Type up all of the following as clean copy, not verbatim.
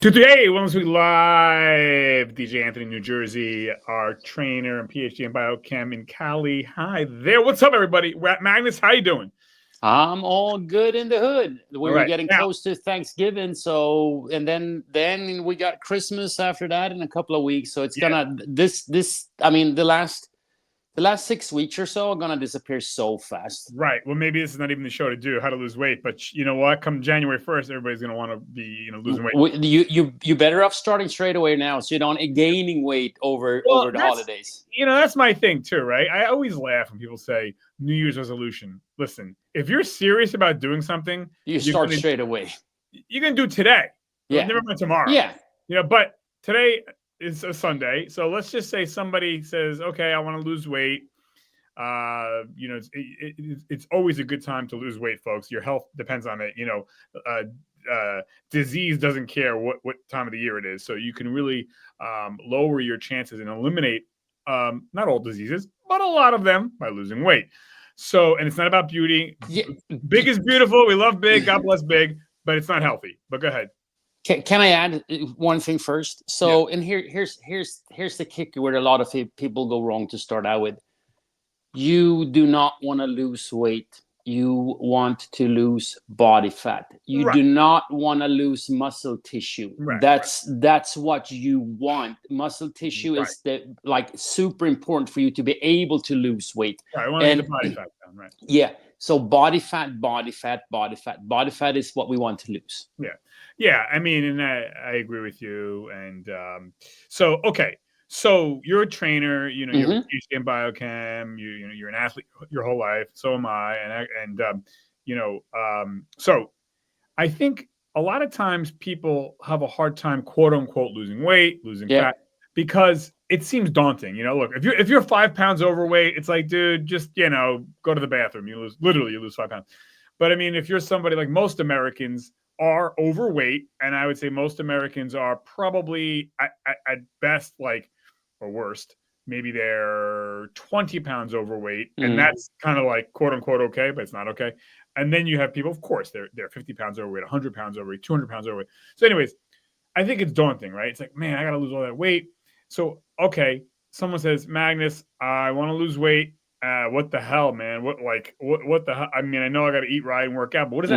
Today, Wellness Week Live, DJ Anthony, New Jersey, our trainer and PhD in biochem in Cali. Hi there. What's up, everybody? We're at Magnus. How you doing? I'm all good in the hood. All We're right. getting Now, close to Thanksgiving, so and then we got Christmas after that in a couple of weeks. So it's yeah, gonna this I mean the last 6 weeks or so are gonna disappear so fast. right. Well, maybe this is not even the show to do how to lose weight, but you know what? Come January 1st, everybody's going to want to be, losing weight. You better off starting straight away now, so you don't gaining weight over Well, the that's, holidays. that's my thing too, right? I always laugh when people say New Year's resolution. Listen, if you're serious about doing something, You start straight away. you can do today. Yeah. Never mind tomorrow. Yeah. But today is a Sunday. So let's just say somebody says, okay, I want to lose weight. It's always a good time to lose weight, folks. Your health depends on it. Disease doesn't care what time of the year it is. So you can really lower your chances and eliminate not all diseases, but a lot of them by losing weight. So, and it's not about beauty. Yeah. Big is beautiful. We love big. God bless big, but it's not healthy. But go ahead. Can I add one thing first? So, and here's the kicker where a lot of people go wrong to start out with. You do not want to lose weight. You want to lose body fat. You Right. do not want to lose muscle tissue. Right, That's what you want. Muscle tissue Right. is super important for you to be able to lose weight. Right. I want to get the body fat down. Right. Yeah. So body fat is what we want to lose. Yeah. I mean, and I agree with you. And okay. So you're a trainer, you're a PhD in biochem, you're an athlete your whole life. So am I. So I think a lot of times people have a hard time, quote unquote, losing weight, losing fat, because it seems daunting. Look, if you're 5 pounds overweight, it's like, dude, just, go to the bathroom. You lose 5 pounds. But I mean, if you're somebody like most Americans are overweight, and I would say most Americans are probably at best or worst, maybe they're 20 pounds overweight, and that's kind of like quote unquote okay, but it's not okay. And then you have people, of course, they're 50 pounds overweight, 100 pounds overweight, 200 pounds overweight. So, anyways, I think it's daunting, right? It's like, man, I got to lose all that weight. So, okay, someone says, Magnus, I want to lose weight. What the hell, man? What the hell? I mean, I know I got to eat right and work out, but what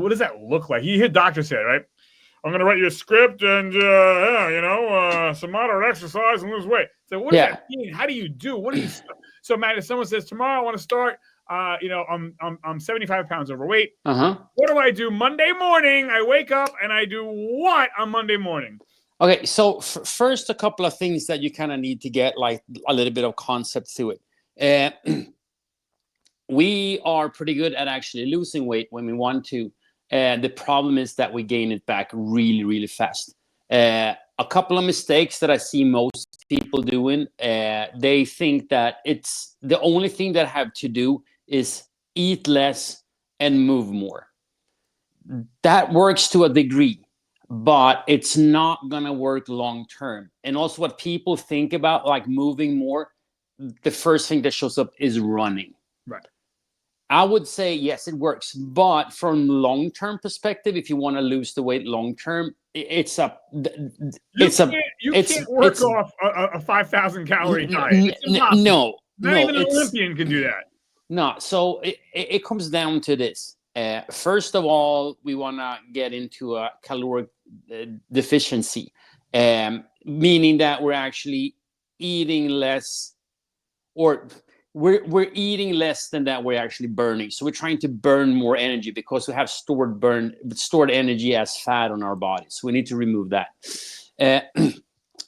does that look like? You hear doctors say it, right? I'm going to write you a script and, some moderate exercise and lose weight. So what does that mean? How do you do? What do you? So, man, if someone says, tomorrow I want to start, I'm 75 pounds overweight. What do I do Monday morning? I wake up and I do what on Monday morning? Okay, so first, a couple of things that you kind of need to get like a little bit of concept to it. We are pretty good at actually losing weight when we want to. The problem is that we gain it back really, really fast. A couple of mistakes that I see most people doing, they think that it's the only thing that I have to do is eat less and move more. That works to a degree, but it's not going to work long term. And also what people think about like moving more, the first thing that shows up is running. Right. I would say, yes, it works. But from long-term perspective, if you want to lose the weight long-term, you can't work off a 5,000 calorie diet. No. Not even an Olympian can do that. No. So it comes down to this. First of all, we want to get into a caloric deficiency, meaning that we're actually eating less, or we're eating less than that we're actually burning. So we're trying to burn more energy because we have stored energy as fat on our bodies. So we need to remove that.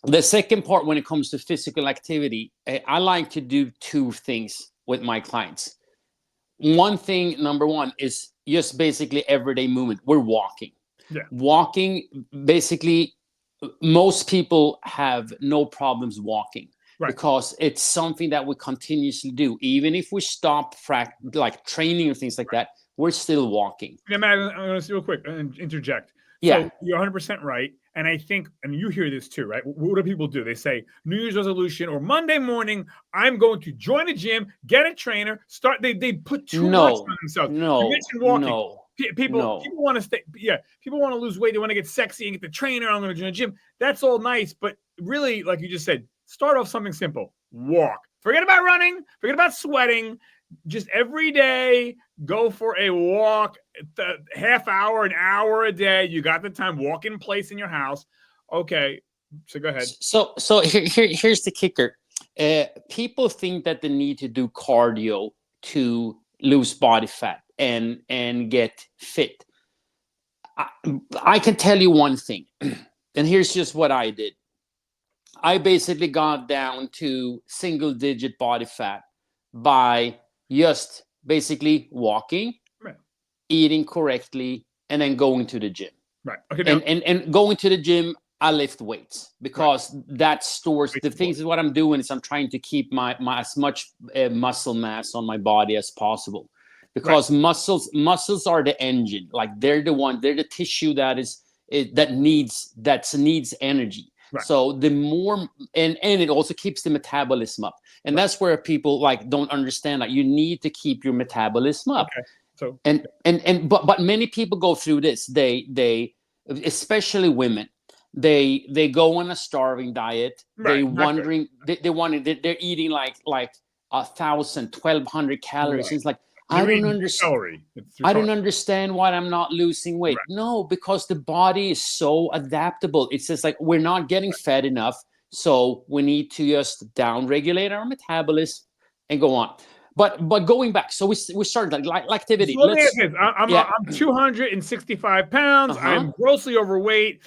The second part, when it comes to physical activity, I like to do two things with my clients. One thing, number one, is just basically everyday movement. We're walking. Yeah. Walking, basically, most people have no problems walking. Right. Because it's something that we continuously do. Even if we stop like training or things like that, we're still walking. Yeah, Matt, I'm going to real quick and interject. Yeah. So you're 100% right. And I think, and you hear this too, right? What do people do? They say New Year's resolution or Monday morning, I'm going to join a gym, get a trainer, start. They put too much on themselves. No. You mentioned walking. No. No. People want to stay. Yeah, people want to lose weight. They want to get sexy and get the trainer. I'm going to join the gym. That's all nice, but really, like you just said, start off something simple. Walk. Forget about running. Forget about sweating. Just every day, go for a walk. Half hour, an hour a day. You got the time. Walk in place in your house. Okay. So go ahead. So here's the kicker. People think that they need to do cardio to lose body fat and get fit. I can tell you one thing, and here's just what I did. I basically got down to single digit body fat by just basically walking, right, eating correctly, and then going to the gym. Right. Okay. Now, and going to the gym, I lift weights because that stores the things. Is what I'm doing is I'm trying to keep my as much muscle mass on my body as possible, because muscles are the engine. Like they're the tissue that needs energy. Right. So the more and it also keeps the metabolism up, and that's where people like don't understand that you need to keep your metabolism up. Okay. So but many people go through this. They especially women. They go on a starving diet. They're eating like 1,000, 1,200 calories. Right. It's like I don't understand why I'm not losing weight. Right. No, because the body is so adaptable. It's just like we're not getting fed enough, so we need to just down-regulate our metabolism and go on. But going back, so we started like activity. I'm 265 pounds. I'm grossly overweight.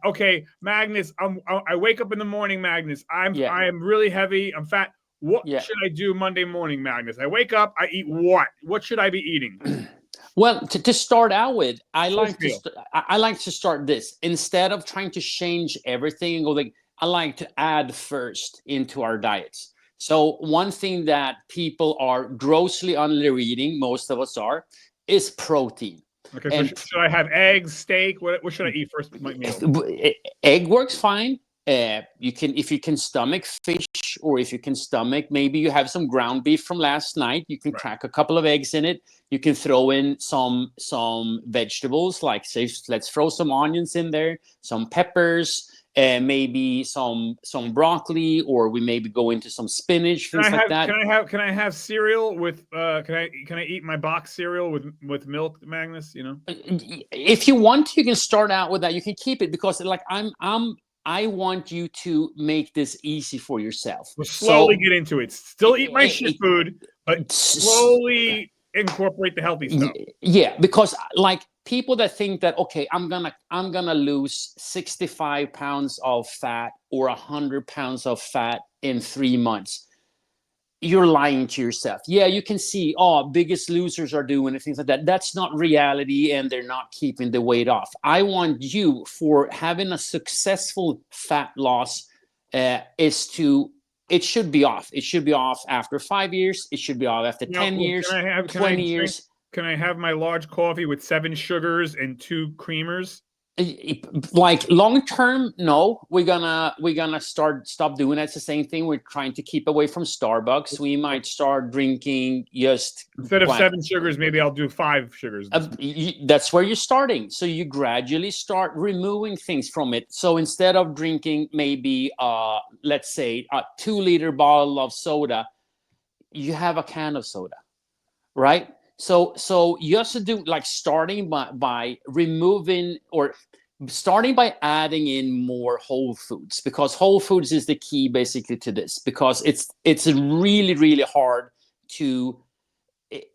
Okay, Magnus. I wake up in the morning, Magnus. I am really heavy. I'm fat. What should I do Monday morning, Magnus? I wake up. I eat what? What should I be eating? Well, to start out with, I like to start this instead of trying to change everything and go like I like to add first into our diets. So one thing that people are grossly under eating, most of us are, is protein. Okay, so should I have eggs, steak? What should I eat first? My meal. Egg works fine. If you can stomach fish, or if you can stomach, maybe you have some ground beef from last night. You can crack a couple of eggs in it. You can throw in some vegetables, like say, let's throw some onions in there, some peppers. Maybe some broccoli, or we maybe go into some spinach, things like that. Can I have cereal with? Can I eat my box cereal with milk, Magnus? You know, if you want to, you can start out with that. You can keep it because like I want you to make this easy for yourself. We'll slowly get into it. Still eat my shit food, but slowly incorporate the healthy stuff. Yeah, because like people that think that okay, I'm gonna lose 65 pounds of fat or 100 pounds of fat in 3 months. You're lying to yourself. Yeah, you can see, Biggest Losers are doing it, things like that. That's not reality, and they're not keeping the weight off. I want you, for having a successful fat loss, it should be off. It should be off after 5 years. It should be off after 10 years, 20 years. Can I have my large coffee with 7 sugars and 2 creamers? Like long term, no. We're gonna stop doing that. It's the same thing. We're trying to keep away from Starbucks. We might start drinking just instead of 7 sugars, maybe I'll do 5 sugars. That's where you're starting. So you gradually start removing things from it. So instead of drinking maybe let's say a 2-liter bottle of soda, you have a can of soda, right? So you have to do like starting by removing or starting by adding in more whole foods, because whole foods is the key basically to this, because it's really, really hard to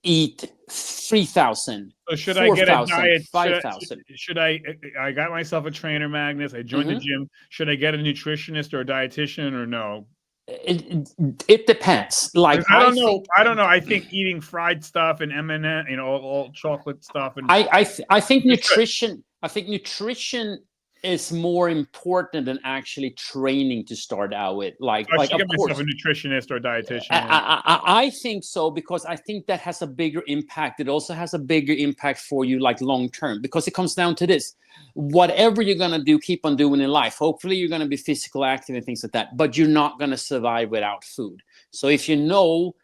eat 3,000. So should 4, I get a diet? 5,000. Should I got myself a trainer, Magnus. I joined the gym. Should I get a nutritionist or a dietitian or no? It depends. Like I don't know. I think eating fried stuff and M&M, all chocolate stuff, and I think nutrition. I think nutrition is more important than actually training to start out with. Like I should get myself a nutritionist or a dietitian. I think so, because I think that has a bigger impact. It also has a bigger impact for you, like long term, because it comes down to this: whatever you're gonna do, keep on doing in life. Hopefully, you're gonna be physical active and things like that, but you're not gonna survive without food. So if you know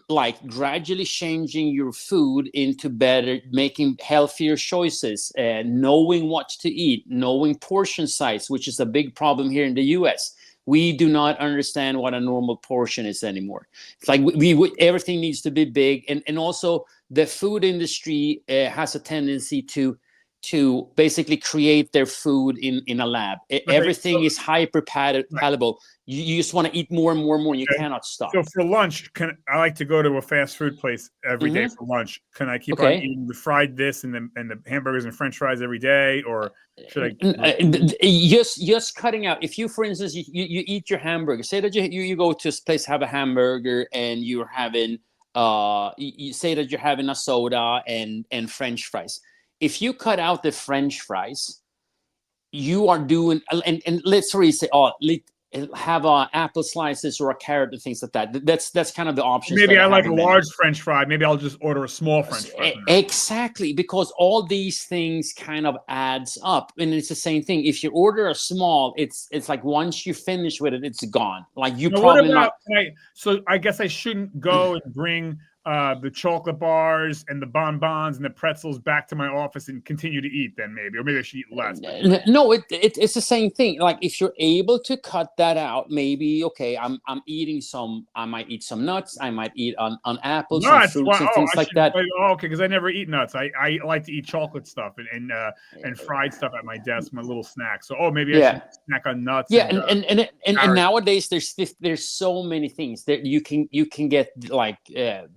like gradually changing your food into better, making healthier choices, knowing what to eat, knowing portion size, which is a big problem here in the US. We do not understand what a normal portion is anymore. It's like everything needs to be big, and also the food industry has a tendency to basically create their food in a lab. Everything is hyper palatable. You just want to eat more and more and more. You cannot stop. So for lunch, I like to go to a fast food place every day for lunch. Can I keep on eating the fried this and the hamburgers and French fries every day, or should I? Just cutting out. If you, for instance, you eat your hamburger. Say that you go to a place, have a hamburger, and you're having you say that you're having a soda and French fries. If you cut out the French fries, you are doing, and let's really say, have apple slices or a carrot and things like that. That's kind of the options. Maybe I like a large French fry. Maybe I'll just order a small French fry. Exactly, because all these things kind of adds up, and it's the same thing. If you order a small, it's like once you finish with it, it's gone. Like you probably not. So I guess I shouldn't go and bring the chocolate bars and the bonbons and the pretzels back to my office and continue to eat then, maybe, or maybe I should eat less. No, it's the same thing. Like if you're able to cut that out, maybe okay, I'm eating some. I might eat some nuts. I might eat on apples, some fruits, and things like that. Okay, because I never eat nuts. I like to eat chocolate stuff and fried stuff at my desk, my little snack. So maybe I should snack on nuts. Yeah, and nowadays there's so many things that you can get, like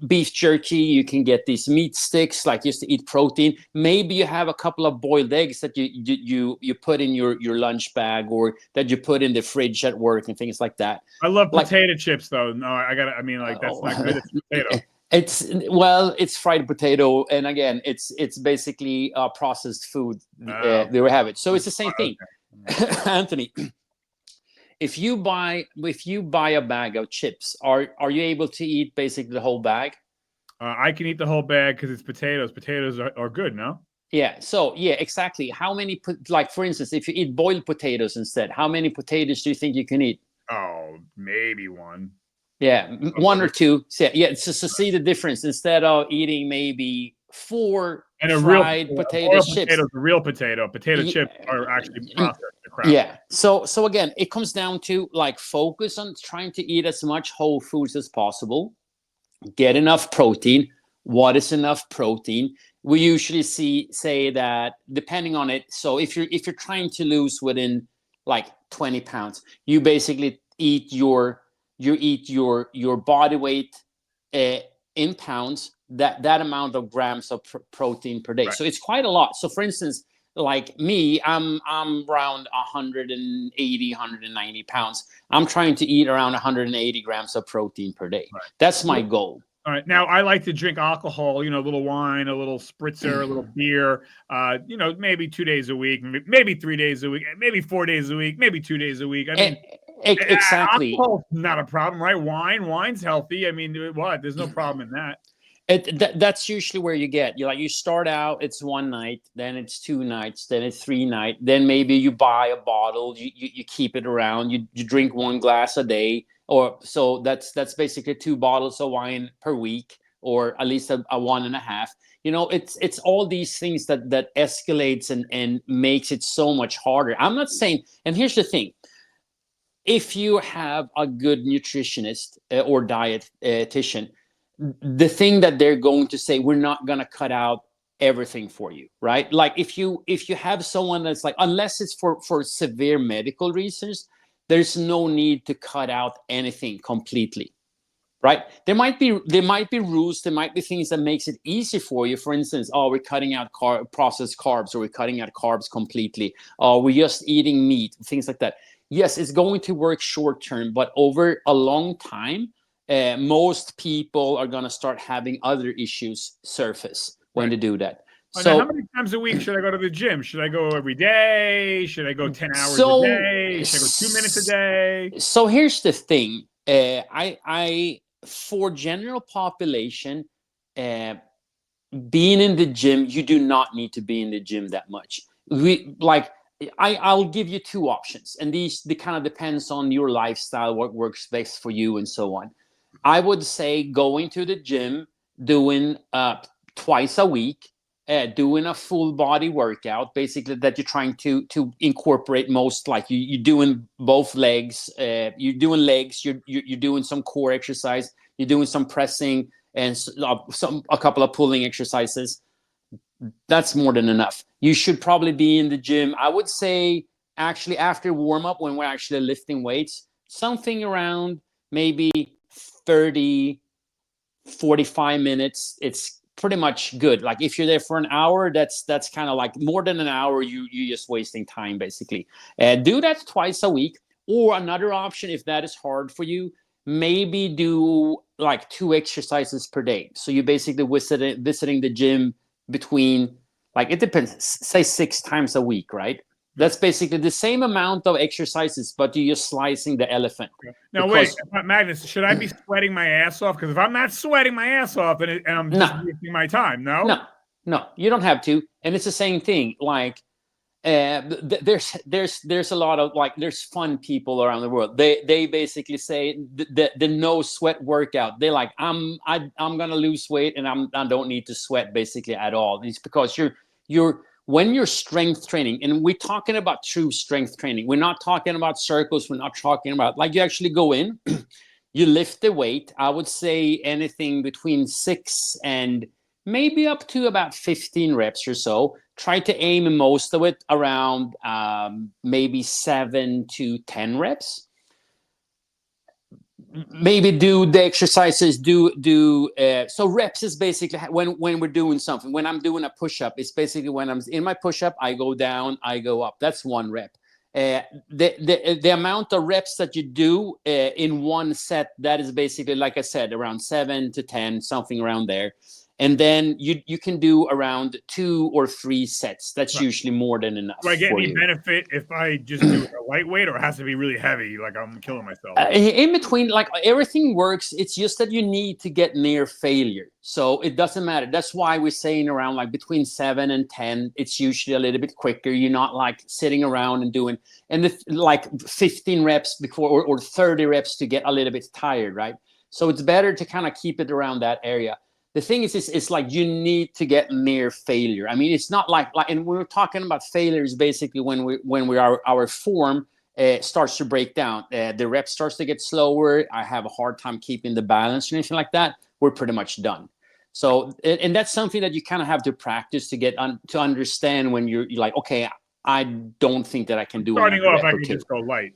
beef jerky. You can get these meat sticks, like just to eat protein. Maybe you have a couple of boiled eggs that you put in your lunch bag, or that you put in the fridge at work and things like that. I love potato chips though. No, that's not good. It's potato. It's fried potato, and again, it's basically processed food. They have it, so it's the same thing. Okay. Anthony, if you buy a bag of chips, are you able to eat basically the whole bag? I can eat the whole bag because it's potatoes. Potatoes are good, no? Yeah. So yeah, exactly. How many? Like for instance, if you eat boiled potatoes instead, how many potatoes do you think you can eat? Oh, maybe one. Yeah, one or two. So, yeah. So see the difference. Instead of eating maybe 4 fried potato chips, potato chips are actually processed. Yeah. So again, it comes down to like focus on trying to eat as much whole foods as possible. Get enough protein. What is enough protein? We usually say that depending on it. So if you're trying to lose within like 20 pounds, you basically eat your body weight in pounds, that amount of grams of protein per day. Right. So it's quite a lot. So for instance, like me, I'm around 180, 190 pounds. I'm trying to eat around 180 grams of protein per day. Right. That's my goal. All right. Now I like to drink alcohol, a little wine, a little spritzer, a little beer, maybe 2 days a week, maybe 3 days a week, maybe 4 days a week, maybe 2 days a week. I mean, exactly. Alcohol's not a problem, right? Wine's healthy. I mean, what? There's no problem in that. That's usually where you get. You start out, it's one night, then it's 2 nights, then it's 3 nights, then maybe you buy a bottle, you keep it around, you drink 1 glass a day, or so that's basically 2 bottles of wine per week, or at least a 1.5. It's all these things that escalates and makes it so much harder. I'm not saying, and here's the thing. If you have a good nutritionist or dietitian, the thing that they're going to say, we're not going to cut out everything for you, right? Like if you have someone that's like, unless it's for severe medical reasons, there's no need to cut out anything completely, right? There might be rules, there might be things that makes it easy for you. For instance, we're cutting out processed carbs, or we're cutting out carbs completely, or we're just eating meat, things like that. Yes, it's going to work short term, but over a long time, most people are going to start having other issues surface when they do that. So how many times a week should I go to the gym? Should I go every day? Should I go 10 hours a day? Should I go 2 minutes a day? So here's the thing. I for general population, being in the gym, you do not need to be in the gym that much. I'll give you 2 options, and they kind of depends on your lifestyle, what works best for you, and so on. I would say going to the gym, doing twice a week, doing a full body workout, basically that you're trying to incorporate most, like you're doing both legs, you're doing legs, you're doing some core exercise, you're doing some pressing and a couple of pulling exercises. That's more than enough. You should probably be in the gym, I would say, actually after warm up, when we're actually lifting weights, something around maybe 30, 45 minutes. It's pretty much good. Like if you're there for an hour, that's kind of like more than an hour. You're just wasting time, basically. Do that twice a week. Or another option, if that is hard for you, maybe do like 2 exercises per day. So you basically visiting the gym between, like, it depends, say 6 times a week, right? That's basically the same amount of exercises, but you're just slicing the elephant. Now, wait, Magnus, should I be sweating my ass off? Because if I'm not sweating my ass off and I'm just wasting my time, no, you don't have to. And it's the same thing. Like, there's a lot of, like, there's fun people around the world. They basically say the no sweat workout. They're like, I'm gonna lose weight and I don't need to sweat basically at all. It's because you're when you're strength training, and we're talking about true strength training. We're not talking about circles. We're not talking about, like, you actually go in, you lift the weight. I would say anything between 6 and maybe up to about 15 reps or so. Try to aim most of it around maybe 7 to 10 reps. Maybe do the exercises, so reps is basically when we're doing something. When I'm doing a push-up, it's basically when I'm in my push-up, I go down, I go up. That's 1 rep. The amount of reps that you do in 1 set, that is basically, like I said, around 7 to 10, something around there. And then you can do around 2 or 3 sets. That's usually more than enough. Do I get any benefit if I just do a lightweight, or it has to be really heavy, like I'm killing myself? In between, like, everything works. It's just that you need to get near failure. So it doesn't matter. That's why we're saying around, like, between 7 and 10. It's usually a little bit quicker. You're not like sitting around and doing like 15 reps before or 30 reps to get a little bit tired, right? So it's better to kind of keep it around that area. The thing is, it's like you need to get near failure. I mean, it's not like, and we're talking about failures basically when our form starts to break down. The rep starts to get slower. I have a hard time keeping the balance or anything like that. We're pretty much done. So, and that's something that you kind of have to practice to get to understand when you're like, okay, I don't think that I can do. Starting off, I can just go light.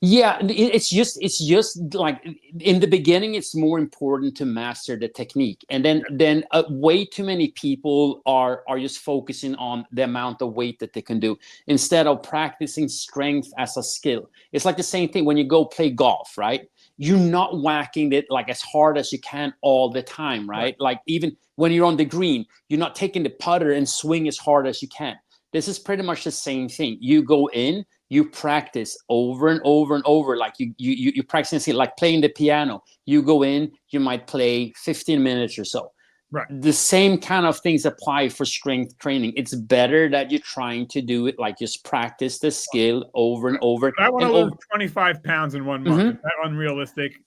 Yeah, it's just like in the beginning, it's more important to master the technique, and then way too many people are just focusing on the amount of weight that they can do instead of practicing strength as a skill. It's like the same thing when you go play golf, right? You're not whacking it like as hard as you can all the time, right? Like even when you're on the green, you're not taking the putter and swing as hard as you can. This is pretty much the same thing. You go in, you practice over and over and over, like you practice like playing the piano. You go in, you might play 15 minutes or so. Right. The same kind of things apply for strength training. It's better that you're trying to do it, like, just practice the skill over and over. But I want to lose 25 pounds in 1 month. Is that unrealistic?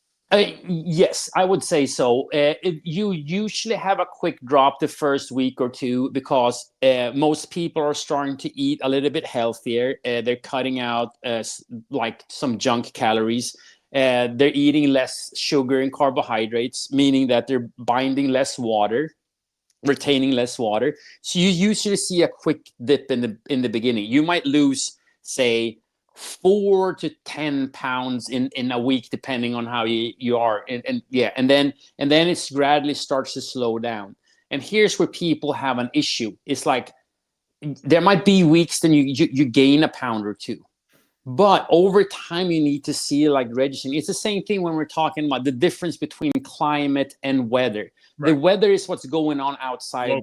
Yes, I would say so. You usually have a quick drop the first week or 2 because most people are starting to eat a little bit healthier. They're cutting out like some junk calories. They're eating less sugar and carbohydrates, meaning that they're binding less water, retaining less water. So you usually see a quick dip in the beginning. You might lose, say, 4 to 10 pounds in a week, depending on how you are. And then it gradually starts to slow down. And here's where people have an issue. It's like there might be weeks then you gain a pound or 2. But over time, you need to see, like, registering. It's the same thing when we're talking about the difference between climate and weather. Right. The weather is what's going on outside,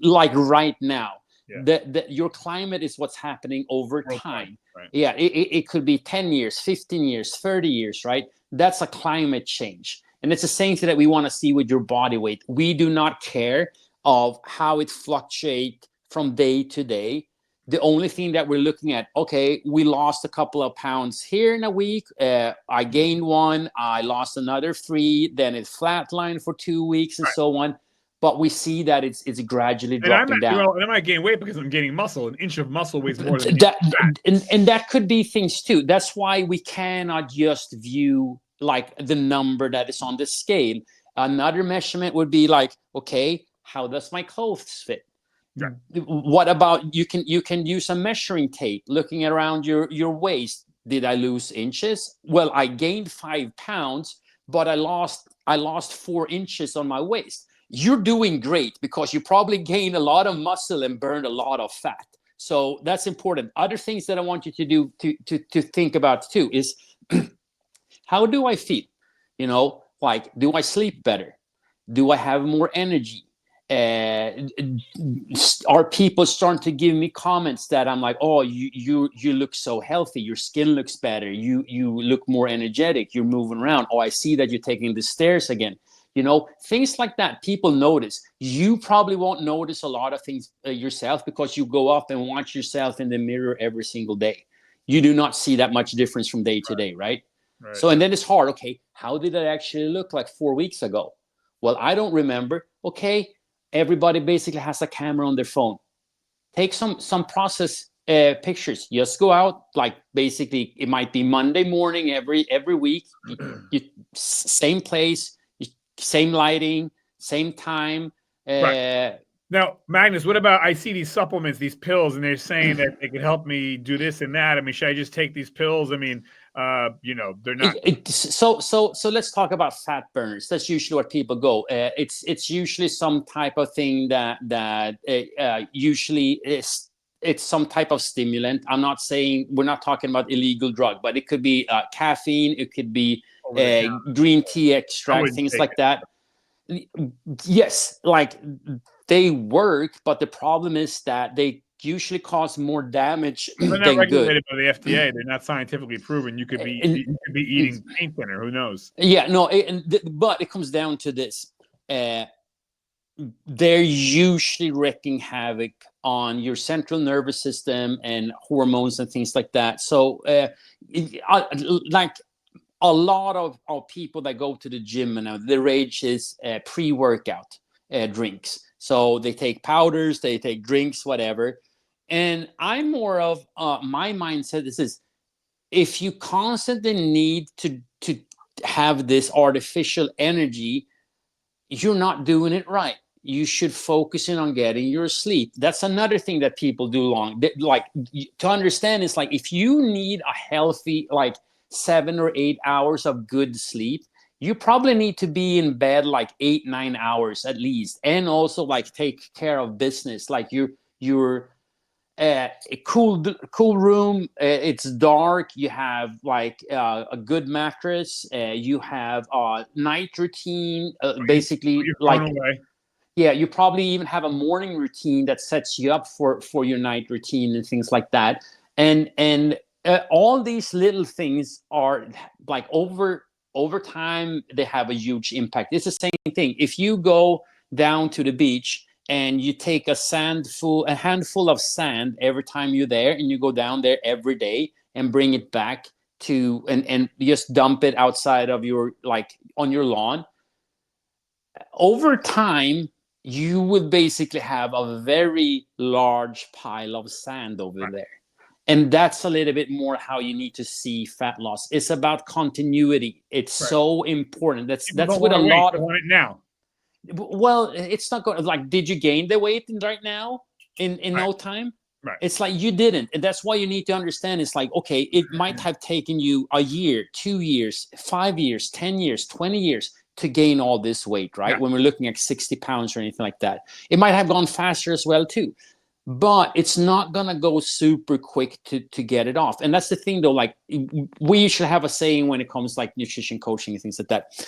like right now. Yeah. Your climate is what's happening over time. Right. Yeah, it could be 10 years, 15 years, 30 years, right? That's a climate change. And it's the same thing that we want to see with your body weight. We do not care of how it fluctuates from day to day. the only thing that we're looking at, okay, we lost a couple of pounds here in a week. I gained 1, I lost another 3, then it flatlined for 2 weeks and so on. But we see that it's gradually dropping down. Well, and I might gain weight because I'm gaining muscle. An inch of muscle weighs more than that, and that could be things too. That's why we cannot just view like the number that is on the scale. Another measurement would be like, okay, how does my clothes fit? Yeah. What about you can use a measuring tape looking around your waist. Did I lose inches? Well, I gained 5 pounds, but I lost 4 inches on my waist. You're doing great because you probably gained a lot of muscle and burned a lot of fat. So that's important. Other things that I want you to do to think about too is how do I feel? You know, like, do I sleep better? Do I have more energy? Are people starting to give me comments that I'm like, oh, you look so healthy, your skin looks better, you look more energetic, you're moving around. Oh, I see that you're taking the stairs again. You know, things like that people notice. You probably won't notice a lot of things yourself because you go up and watch yourself in the mirror every single day. You do not see that much difference from day to day, right? So, and then it's hard. Okay, how did it actually look like 4 weeks ago? Well, I don't remember. Okay, everybody basically has a camera on their phone. Take some process pictures. Just go out, like basically it might be Monday morning every week. You same place, same lighting, same time. Now, Magnus, what about, I see these supplements, these pills, and they're saying that they could help me do this and that. I mean, should I just take these pills? I mean, you know, they're not. So let's talk about fat burners. That's usually what people go. It's usually some type of thing that usually it's some type of stimulant. I'm not saying, we're not talking about illegal drug, but it could be caffeine. It could be green tea extract, things like that. Yes, like they work, but the problem is that they usually cause more damage they're not than regulated good. by the FDA. They're not scientifically proven. You could be eating paint thinner. Who knows? Yeah, no, but it comes down to this. They're usually wreaking havoc on your central nervous system and hormones and things like that. So, like a lot of people that go to the gym now, the rage is pre-workout drinks. So they take powders, they take drinks, whatever. And I'm more of my mindset is if you constantly need to have this artificial energy, you're not doing it right. You should focus in on getting your sleep. That's another thing that people do wrong. Like, to understand is like, if you need a healthy, like 7 or 8 hours of good sleep, you probably need to be in bed like 8-9 hours at least, and also like take care of business, like your a cool room, it's dark, you have like a good mattress, you have a night routine, basically like yeah, you probably even have a morning routine that sets you up for your night routine and things like that. And all these little things are like over time, they have a huge impact. It's the same thing. If you go down to the beach and you take a handful of sand every time you're there, and you go down there every day and bring it back to and just dump it outside of your, like on your lawn, over time you would basically have a very large pile of sand over there. And that's a little bit more how you need to see fat loss. It's about continuity. It's so important. That's what a lot of it now. Well, it's not going, like, did you gain the weight right now in no time? Right. It's like you didn't. And that's why you need to understand, it's like, okay, it might have taken you a year, 2 years, 5 years, 10 years, 20 years to gain all this weight, right? When we're looking at 60 pounds or anything like that. It might have gone faster as well too, but it's not gonna go super quick to get it off. And that's the thing though, like we should have a saying when it comes like nutrition coaching and things like that.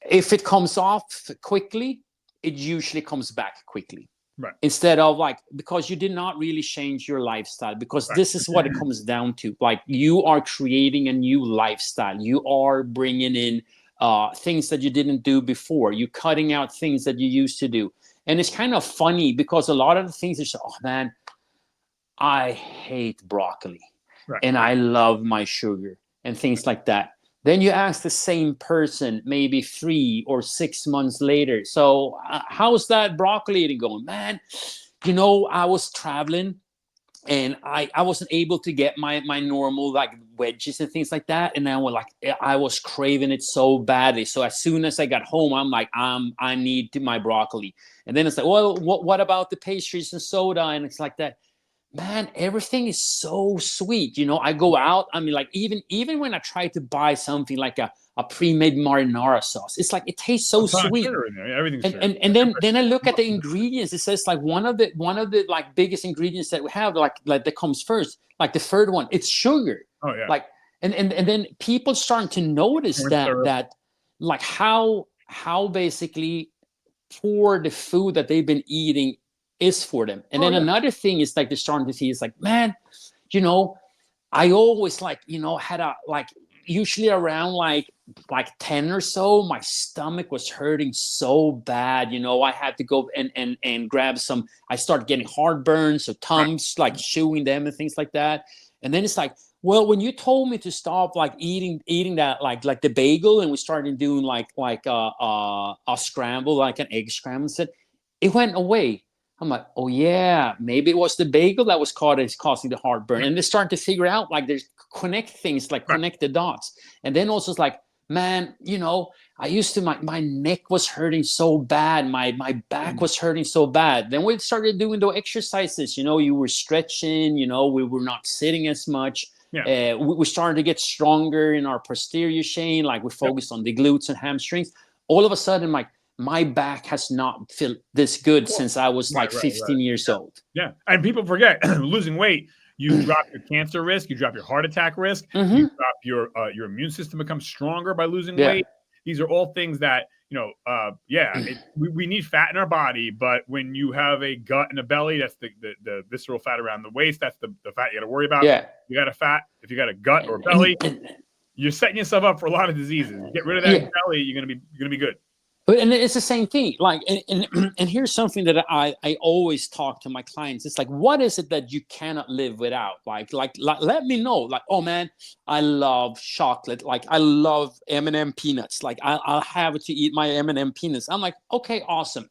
If it comes off quickly, it usually comes back quickly. Right. Instead of like, because you did not really change your lifestyle, because this is what it comes down to. Like, you are creating a new lifestyle. You are bringing in things that you didn't do before. You're cutting out things that you used to do. And it's kind of funny because a lot of the things are, oh man, I hate broccoli, Right. and I love my sugar and things like that. Then you ask the same person maybe 3 or 6 months later, so how's that broccoli eating going? Man, I was traveling and I wasn't able to get my normal like wedges and things like that, and I was craving it so badly. So as soon as I got home, I'm like, I need my broccoli. And then it's like, well, what about the pastries and soda? And it's like that. Man, everything is so sweet. I go out. I mean, like even when I try to buy something like a pre-made marinara sauce, it's like it tastes so A ton of sweet. sugar in there. Everything's And sugar. and then I look at the ingredients. It says like one of the like biggest ingredients that we have, like that comes first, like the third one, it's sugar. Oh yeah. Like and then people starting to notice Corn that syrup. that like how basically poor the food that they've been eating is for them. And then another thing is like they're starting to see is like, man, I always like, had a like usually around like 10 or so, my stomach was hurting so bad. I had to go and grab some. I started getting heartburn, so Tums like chewing them and things like that. And then it's like, well, when you told me to stop like eating that like the bagel, and we started doing like a scramble, like an egg scramble, it went away. I'm like, oh yeah, maybe it was the bagel that was causing the heartburn. And they start to figure out like there's connect things, like connect the dots. And then also it's like, man, I used to my neck was hurting so bad, my back was hurting so bad. Then we started doing the exercises. You were stretching. We were not sitting as much. Yeah. We started to get stronger in our posterior chain. Like we focused on the glutes and hamstrings. All of a sudden, my back has not felt this good since I was like 15 years old. Yeah. And people forget losing weight, you drop your cancer risk, you drop your heart attack risk, you drop your immune system becomes stronger by losing weight. These are all things that, we need fat in our body, but when you have a gut and a belly, that's the visceral fat around the waist, that's the fat you got to worry about. Yeah. You got a fat, if you got a gut or a belly, you're setting yourself up for a lot of diseases. Get rid of that belly, you're gonna be good. And it's the same thing. Like, and here's something that I always talk to my clients. It's like, what is it that you cannot live without? Like let me know. Like, oh man, I love chocolate. Like, I love M&M peanuts. Like, I'll have to eat my M&M peanuts. I'm like, okay, awesome.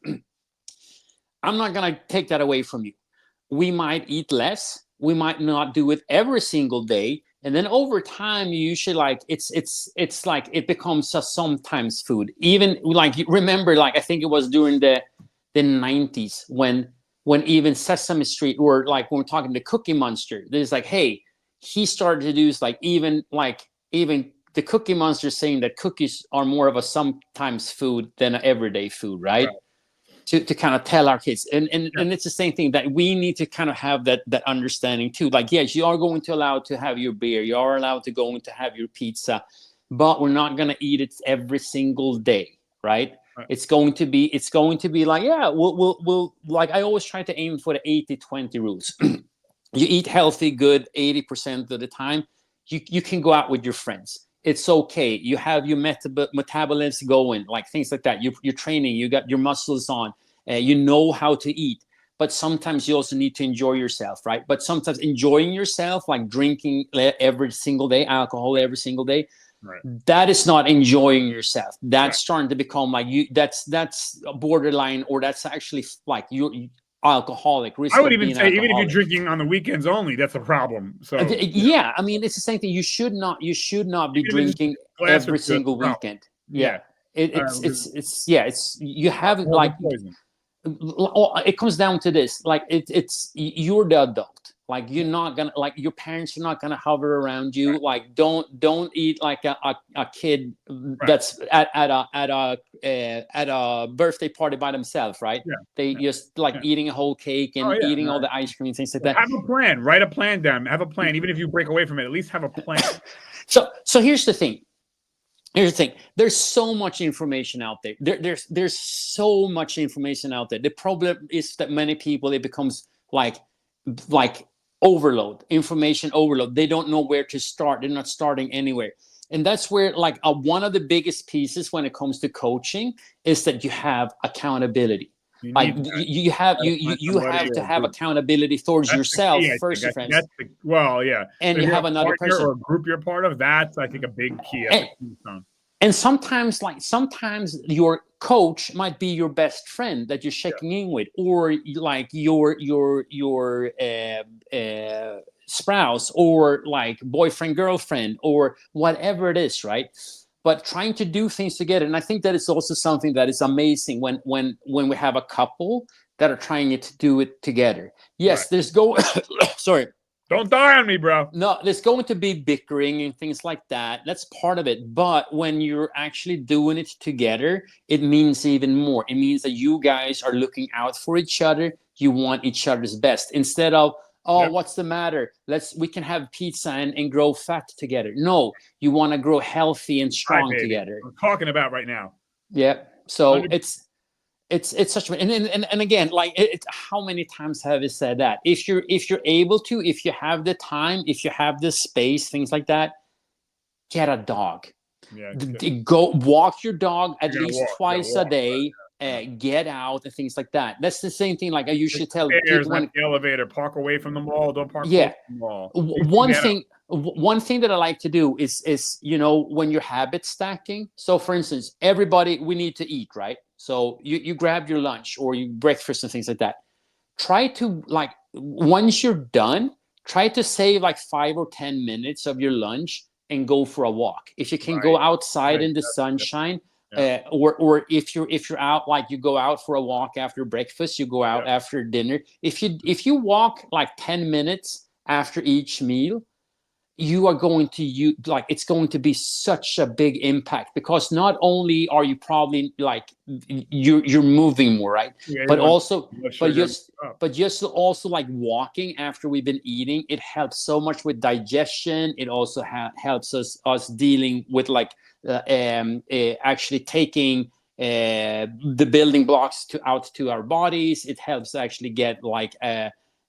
I'm not gonna take that away from you. We might eat less. We might not do it every single day. And then over time, you usually like it's like it becomes a sometimes food. Even like remember, like I think it was during the 90s when even Sesame Street, or like when we're talking the Cookie Monster, there's like, hey, he started to do like even the Cookie Monster saying that cookies are more of a sometimes food than an everyday food, right? To kind of tell our kids, and it's the same thing that we need to kind of have that understanding too. Like, yes, you are going to allow to have your beer, you are allowed to go to have your pizza, but we're not going to eat it every single day, right? It's going to be like, yeah, we'll like I always try to aim for the 80-20 rules. You eat healthy, good 80% of the time. You can go out with your friends. It's okay. You have your metabolism going, like things like that. You're training. You got your muscles on. You know how to eat. But sometimes you also need to enjoy yourself, right? But sometimes enjoying yourself, like drinking every single day, alcohol every single day, that is not enjoying yourself. That's starting to become like you. That's borderline, or that's actually like you. Alcoholic. I would even say, even if you're drinking on the weekends only, that's a problem. So yeah, I mean, it's the same thing. You should not be drinking every single weekend. Yeah, it's you have like it comes down to this. Like it's you're the adult. Like, you're not gonna, like, your parents are not gonna hover around you. Like, don't eat like a kid that's at a birthday party by themselves, right? They just like eating a whole cake and eating all the ice cream and things like that. Have a plan. Write a plan down. Have a plan. Even if you break away from it, at least have a plan. So here's the thing. There's so much information out there. There's so much information out there. The problem is that many people, it becomes like overload, information overload. They don't know where to start. They're not starting anywhere. And that's where like one of the biggest pieces when it comes to coaching is that you have accountability. You Like need that. you have you Somebody have or to a have group. accountability towards That's the yourself key, I first think. I and think foremost, that's the well, yeah. and If you you're have a another partner person. or a group you're part of, that's I think a big key. That's a keystone. And sometimes, like sometimes your coach might be your best friend that you're checking in with, or like your spouse, or like boyfriend, girlfriend, or whatever it is, right? But trying to do things together, and I think that is also something that is amazing when we have a couple that are trying to do it together. Yes, Right. there's go. Sorry. Don't die on me, bro. No, there's going to be bickering and things like that. That's part of it. But when you're actually doing it together, it means even more. It means that you guys are looking out for each other. You want each other's best instead of, oh, Yep. what's the matter? We can have pizza and grow fat together. No, you want to grow healthy and strong together. I'm talking about right now. Yeah. So 100%. it's such and again, like how many times have I said that if you're able to, if you have the time, if you have the space, things like that, get a dog. Yeah. Go walk your dog at least Walk. twice a day. Yeah. Get out and things like that. That's the same thing. Like I usually tell Stairs, people when the elevator, park away from the mall. Don't park yeah, close to the mall. one thing that I like to do is when you're habit stacking. So for instance, everybody, we need to eat, right? So you grab your lunch or your breakfast and things like that. Try to, like, once you're done, try to save like 5 or 10 minutes of your lunch and go for a walk. If you can go outside in the sunshine, or if you're out, like you go out for a walk after breakfast, you go out after dinner. If you walk like 10 minutes after each meal, you are going to it's going to be such a big impact, because not only are you probably like you're moving more, right? But also just also like walking after we've been eating, it helps so much with digestion. It also helps us dealing with like actually taking the building blocks out to our bodies. It helps actually get like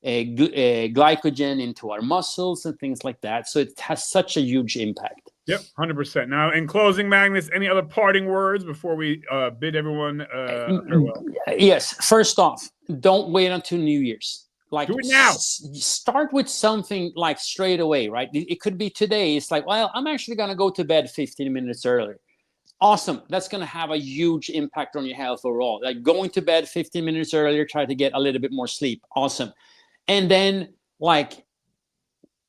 glycogen into our muscles and things like that. So it has such a huge impact. Yep, 100%. Now, in closing, Magnus, any other parting words before we bid everyone farewell? Yes. First off, don't wait until New Year's. Like, do it now. Start with something like straight away, right? It could be today. It's like, well, I'm actually going to go to bed 15 minutes earlier. Awesome. That's going to have a huge impact on your health overall. Like going to bed 15 minutes earlier, try to get a little bit more sleep. Awesome. And then, like,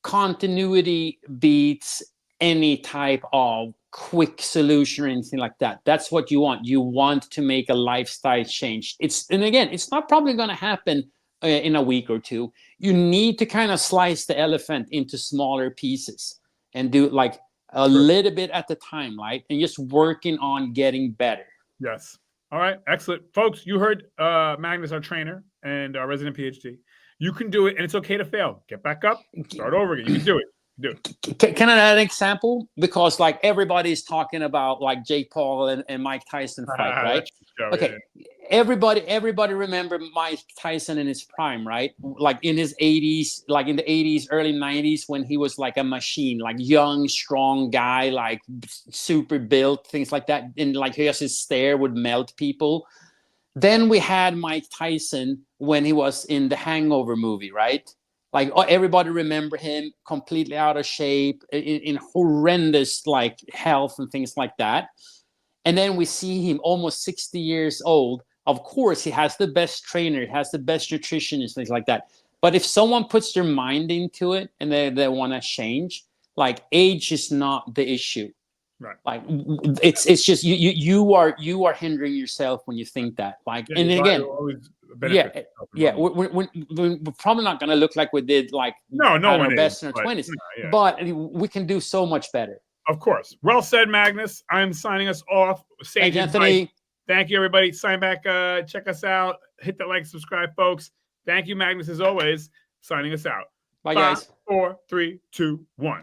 continuity beats any type of quick solution or anything like that. That's what you want. You want to make a lifestyle change. And again, it's not probably going to happen in a week or two. You need to kind of slice the elephant into smaller pieces and do like a little bit at the time, right? And just working on getting better. Yes. All right. Excellent. Folks, you heard Magnus, our trainer and our resident PhD. You can do it, and it's okay to fail. Get back up, start over again. You can do it. Can I add an example? Because like everybody's talking about like Jake Paul and Mike Tyson fight, right? Okay. Yeah. Everybody remember Mike Tyson in his prime, right? Like in his 80s, like in the 80s, early 90s, when he was like a machine, like young, strong guy, like super built, things like that. And like his stare would melt people. Then we had Mike Tyson when he was in the Hangover movie, right? Like everybody remember him completely out of shape, in horrendous like health and things like that. And then we see him almost 60 years old. Of course, he has the best trainer, he has the best nutritionist, things like that. But if someone puts their mind into it and they want to change, like age is not the issue. Right. Like it's just you are hindering yourself when you think that. Like, and again, we're probably not going to look like we did like at our best in our 20s, but we can do so much better. Of course. Well said, Magnus. I'm signing us off. Thank you, Anthony. Thank you, everybody. Sign back. Check us out. Hit the like, subscribe, folks. Thank you, Magnus, as always. Signing us out. Bye, guys. 5, 4, 3, 2, 1.